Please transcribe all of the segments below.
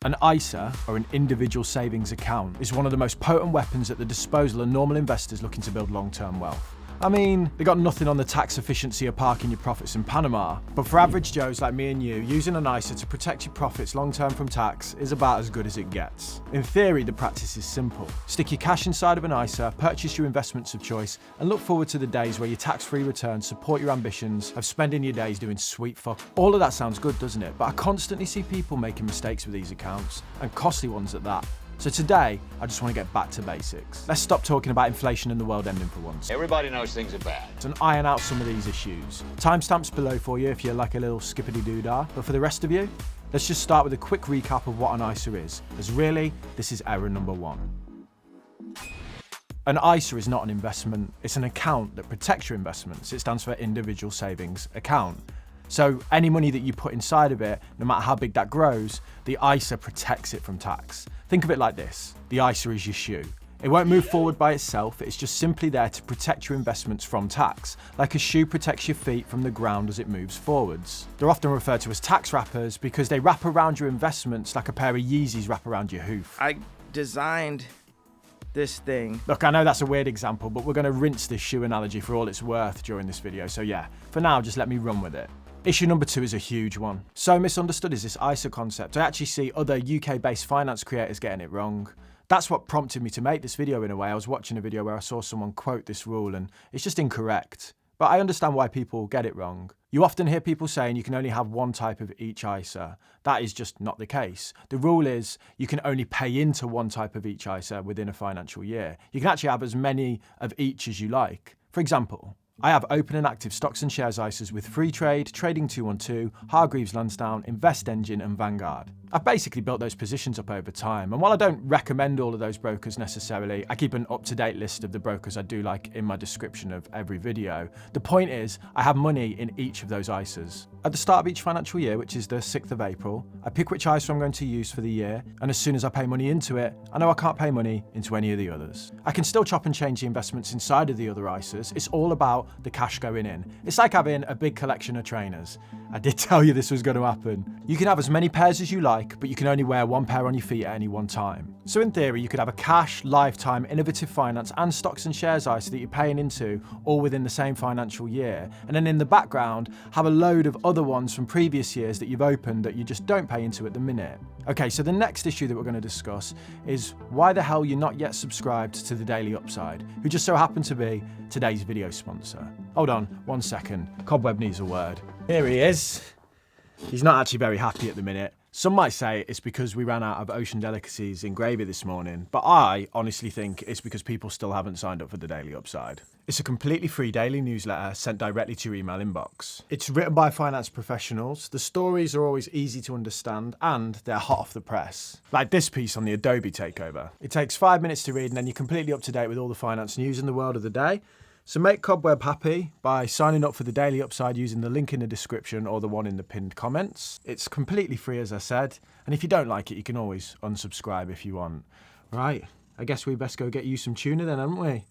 An ISA, or an individual savings account, is one of the most potent weapons at the disposal of normal investors looking to build long-term wealth. I mean, they got nothing on the tax efficiency of parking your profits in Panama, but for average Joes like me and you, using an ISA to protect your profits long-term from tax is about as good as it gets. In theory, the practice is simple. Stick your cash inside of an ISA, purchase your investments of choice, and look forward to the days where your tax-free returns support your ambitions of spending your days doing sweet fuck. All of that sounds good, doesn't it? But I constantly see people making mistakes with these accounts, and costly ones at that. So today, I just want to get back to basics. Let's stop talking about inflation and the world ending for once. Everybody knows things are bad. And iron out some of these issues. Timestamps below for you if you're like a little skippity-doo-dah. But for the rest of you, let's just start with a quick recap of what an ISA is, as really, this is error number one. An ISA is not an investment, it's an account that protects your investments. It stands for individual savings account. So any money that you put inside of it, no matter how big that grows, the ISA protects it from tax. Think of it like this. The ISA is your shoe. It won't move forward by itself, it's just simply there to protect your investments from tax, like a shoe protects your feet from the ground as it moves forwards. They're often referred to as tax wrappers because they wrap around your investments like a pair of Yeezys wrap around your hoof. I designed this thing. Look, I know that's a weird example, but we're going to rinse this shoe analogy for all it's worth during this video, so yeah, for now, just let me run with it. Issue number two is a huge one. So misunderstood is this ISA concept. I actually see other UK-based finance creators getting it wrong. That's what prompted me to make this video in a way. I was watching a video where I saw someone quote this rule and it's just incorrect. But I understand why people get it wrong. You often hear people saying you can only have one type of each ISA. That is just not the case. The rule is you can only pay into one type of each ISA within a financial year. You can actually have as many of each as you like. For example, I have open and active stocks and shares ISAs with Free Trade, Trading 212, Hargreaves Lansdown, InvestEngine and Vanguard. I've basically built those positions up over time, and while I don't recommend all of those brokers necessarily, I keep an up-to-date list of the brokers I do like in my description of every video. The point is, I have money in each of those ISAs. At the start of each financial year, which is the 6th of April, I pick which ISA I'm going to use for the year, and as soon as I pay money into it, I know I can't pay money into any of the others. I can still chop and change the investments inside of the other ISAs. It's all about the cash going in. It's like having a big collection of trainers. I did tell you this was going to happen. You can have as many pairs as you like, but you can only wear one pair on your feet at any one time. So in theory, you could have a cash, lifetime, innovative finance and stocks and shares ISA that you're paying into all within the same financial year. And then in the background, have a load of other ones from previous years that you've opened that you just don't pay into at the minute. Okay, so the next issue that we're going to discuss is why the hell you're not yet subscribed to the Daily Upside, who just so happen to be today's video sponsor. Hold on, 1 second. Cobweb needs a word. Here he is. He's not actually very happy at the minute. Some might say it's because we ran out of ocean delicacies in gravy this morning, but I honestly think it's because people still haven't signed up for the Daily Upside. It's a completely free daily newsletter sent directly to your email inbox. It's written by finance professionals, the stories are always easy to understand, and they're hot off the press. Like this piece on the Adobe takeover. It takes 5 minutes to read and then you're completely up to date with all the finance news in the world of the day. So make Cobweb happy by signing up for the Daily Upside using the link in the description or the one in the pinned comments. It's completely free, as I said, and if you don't like it, you can always unsubscribe if you want. Right, I guess we best go get you some tuna then, haven't we?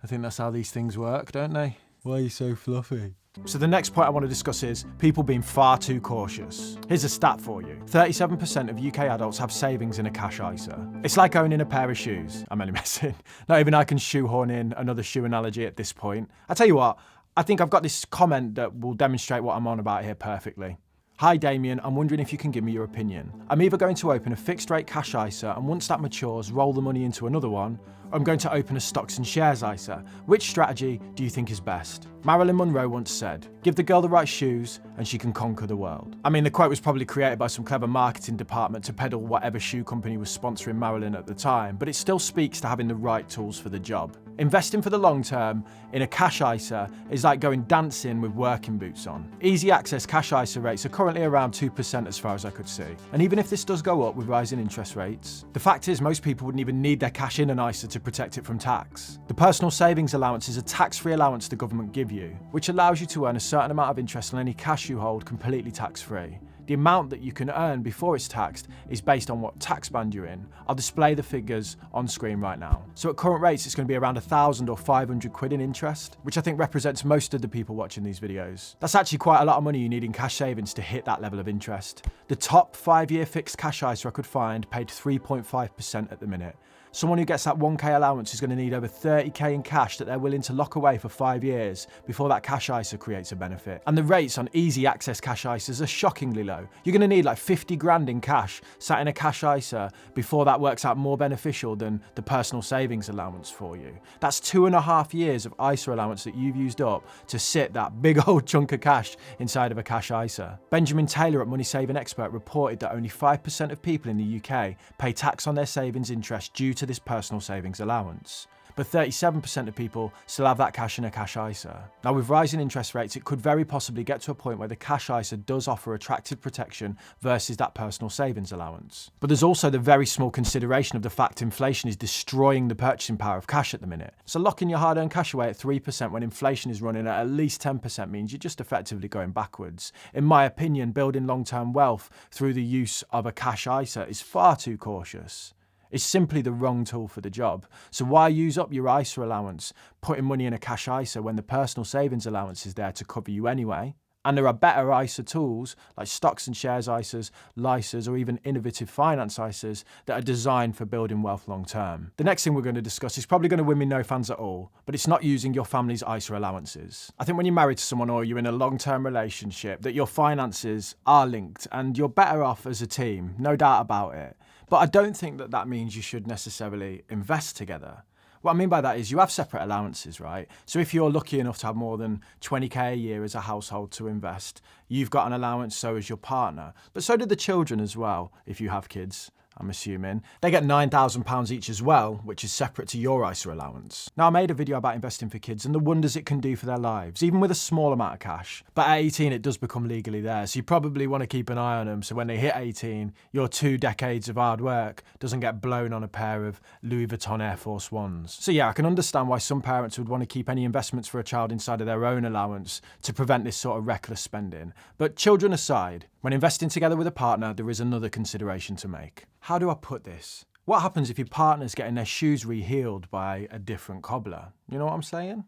I think that's how these things work, don't they? Why are you so fluffy? So the next point I want to discuss is people being far too cautious. Here's a stat for you. 37% of UK adults have savings in a cash ISA. It's like owning a pair of shoes. I'm only messing. Not even I can shoehorn in another shoe analogy at this point. I tell you what, I think I've got this comment that will demonstrate what I'm on about here perfectly. Hi Damien, I'm wondering if you can give me your opinion. I'm either going to open a fixed rate cash ISA and once that matures, roll the money into another one, or I'm going to open a stocks and shares ISA. Which strategy do you think is best? Marilyn Monroe once said, give the girl the right shoes and she can conquer the world. I mean, the quote was probably created by some clever marketing department to peddle whatever shoe company was sponsoring Marilyn at the time, but it still speaks to having the right tools for the job. Investing for the long term in a cash ISA is like going dancing with working boots on. Easy access cash ISA rates are currently around 2% as far as I could see. And even if this does go up with rising interest rates, the fact is most people wouldn't even need their cash in an ISA to protect it from tax. The personal savings allowance is a tax-free allowance the government give you, which allows you to earn a certain amount of interest on any cash you hold completely tax-free. The amount that you can earn before it's taxed is based on what tax band you're in. I'll display the figures on screen right now. So at current rates, it's going to be around 1,000 or 500 quid in interest, which I think represents most of the people watching these videos. That's actually quite a lot of money you need in cash savings to hit that level of interest. The top 5-year fixed cash ISA I could find paid 3.5% at the minute. Someone who gets that 1k allowance is going to need over 30k in cash that they're willing to lock away for 5 years before that cash ISA creates a benefit. And the rates on easy access cash ISAs are shockingly low. You're going to need like 50 grand in cash sat in a cash ISA before that works out more beneficial than the personal savings allowance for you. That's 2.5 years of ISA allowance that you've used up to sit that big old chunk of cash inside of a cash ISA. Benjamin Taylor at Money Saving Expert reported that only 5% of people in the UK pay tax on their savings interest due to this personal savings allowance. But 37% of people still have that cash in a cash ISA. Now with rising interest rates, it could very possibly get to a point where the cash ISA does offer attractive protection versus that personal savings allowance. But there's also the very small consideration of the fact inflation is destroying the purchasing power of cash at the minute. So locking your hard-earned cash away at 3% when inflation is running at least 10% means you're just effectively going backwards. In my opinion, building long-term wealth through the use of a cash ISA is far too cautious. It's simply the wrong tool for the job. So why use up your ISA allowance, putting money in a cash ISA when the personal savings allowance is there to cover you anyway? And there are better ISA tools like stocks and shares ISAs, LISAs, or even innovative finance ISAs that are designed for building wealth long term. The next thing we're going to discuss is probably going to win me no fans at all, but it's not using your family's ISA allowances. I think when you're married to someone or you're in a long-term relationship, that your finances are linked and you're better off as a team, no doubt about it. But I don't think that that means you should necessarily invest together. What I mean by that is you have separate allowances, right? So if you're lucky enough to have more than 20k a year as a household to invest, you've got an allowance, so as your partner. But so do the children as well, if you have kids. I'm assuming. They get £9,000 each as well, which is separate to your ISA allowance. Now, I made a video about investing for kids and the wonders it can do for their lives, even with a small amount of cash. But at 18, it does become legally theirs, so you probably want to keep an eye on them, so when they hit 18, your 2 decades of hard work doesn't get blown on a pair of Louis Vuitton Air Force Ones. So yeah, I can understand why some parents would want to keep any investments for a child inside of their own allowance to prevent this sort of reckless spending. But children aside, when investing together with a partner, there is another consideration to make. How do I put this? What happens if your partner's getting their shoes rehealed by a different cobbler? You know what I'm saying?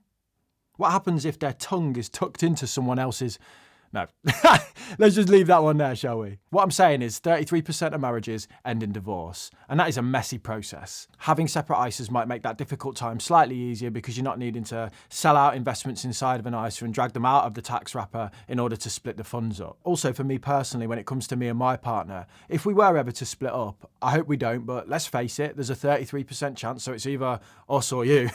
What happens if their tongue is tucked into someone else's... No, let's just leave that one there, shall we? What I'm saying is 33% of marriages end in divorce, and that is a messy process. Having separate ISAs might make that difficult time slightly easier because you're not needing to sell out investments inside of an ISA and drag them out of the tax wrapper in order to split the funds up. Also, for me personally, when it comes to me and my partner, if we were ever to split up, I hope we don't, but let's face it, there's a 33% chance, so it's either us or you.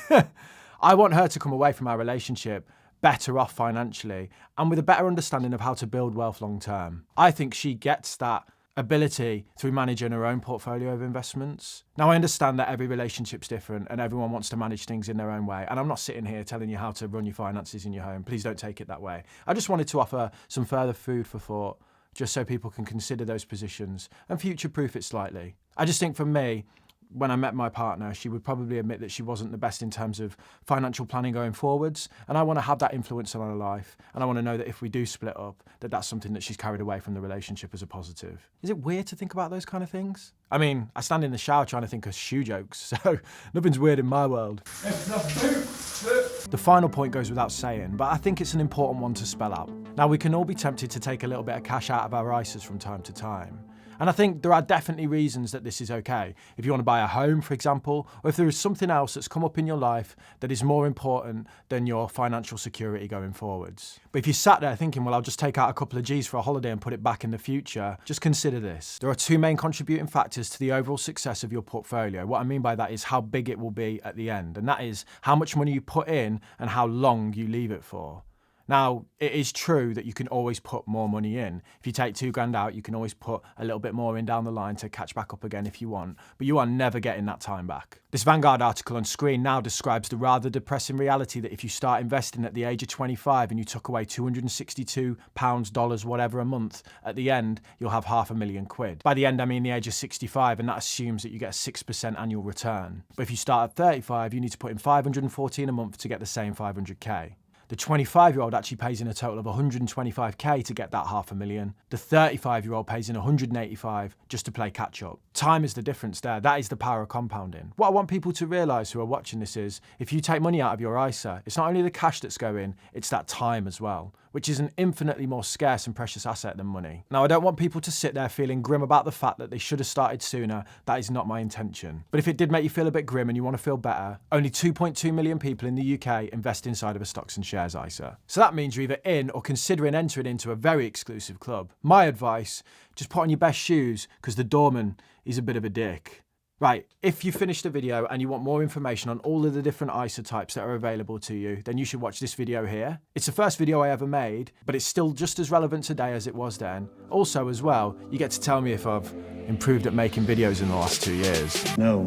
I want her to come away from our relationship better off financially and with a better understanding of how to build wealth long term. I think she gets that ability through managing her own portfolio of investments. Now, I understand that every relationship's different and everyone wants to manage things in their own way. And I'm not sitting here telling you how to run your finances in your home. Please don't take it that way. I just wanted to offer some further food for thought, just so people can consider those positions and future-proof it slightly. I just think for me, when I met my partner, she would probably admit that she wasn't the best in terms of financial planning going forwards. And I want to have that influence on her life. And I want to know that if we do split up, that that's something that she's carried away from the relationship as a positive. Is it weird to think about those kind of things? I mean, I stand in the shower trying to think of shoe jokes, so nothing's weird in my world. The final point goes without saying, but I think it's an important one to spell out. Now, we can all be tempted to take a little bit of cash out of our ISAs from time to time. And I think there are definitely reasons that this is okay. If you want to buy a home, for example, or if there is something else that's come up in your life that is more important than your financial security going forwards. But if you sat there thinking, well, I'll just take out a couple of G's for a holiday and put it back in the future, just consider this. There are 2 main contributing factors to the overall success of your portfolio. What I mean by that is how big it will be at the end. And that is how much money you put in and how long you leave it for. Now, it is true that you can always put more money in. If you take 2 grand out, you can always put a little bit more in down the line to catch back up again if you want, but you are never getting that time back. This Vanguard article on screen now describes the rather depressing reality that if you start investing at the age of 25 and you took away £262, dollars, whatever a month, at the end, you'll have £500,000. By the end, I mean the age of 65, and that assumes that you get a 6% annual return. But if you start at 35, you need to put in $514 a month to get the same 500k. The 25-year-old actually pays in a total of 125k to get that $500,000. The 35-year-old pays in 185 just to play catch up. Time is the difference there. That is the power of compounding. What I want people to realise who are watching this is, if you take money out of your ISA, it's not only the cash that's going, it's that time as well, which is an infinitely more scarce and precious asset than money. Now, I don't want people to sit there feeling grim about the fact that they should have started sooner. That is not my intention. But if it did make you feel a bit grim and you want to feel better, only 2.2 million people in the UK invest inside of a stocks and shares ISA. So that means you're either in or considering entering into a very exclusive club. My advice, just put on your best shoes, because the doorman is a bit of a dick. Right, if you finished the video and you want more information on all of the different ISA types that are available to you, then you should watch this video here. It's the first video I ever made, but it's still just as relevant today as it was then. Also, as well, you get to tell me if I've improved at making videos in the last 2 years. No.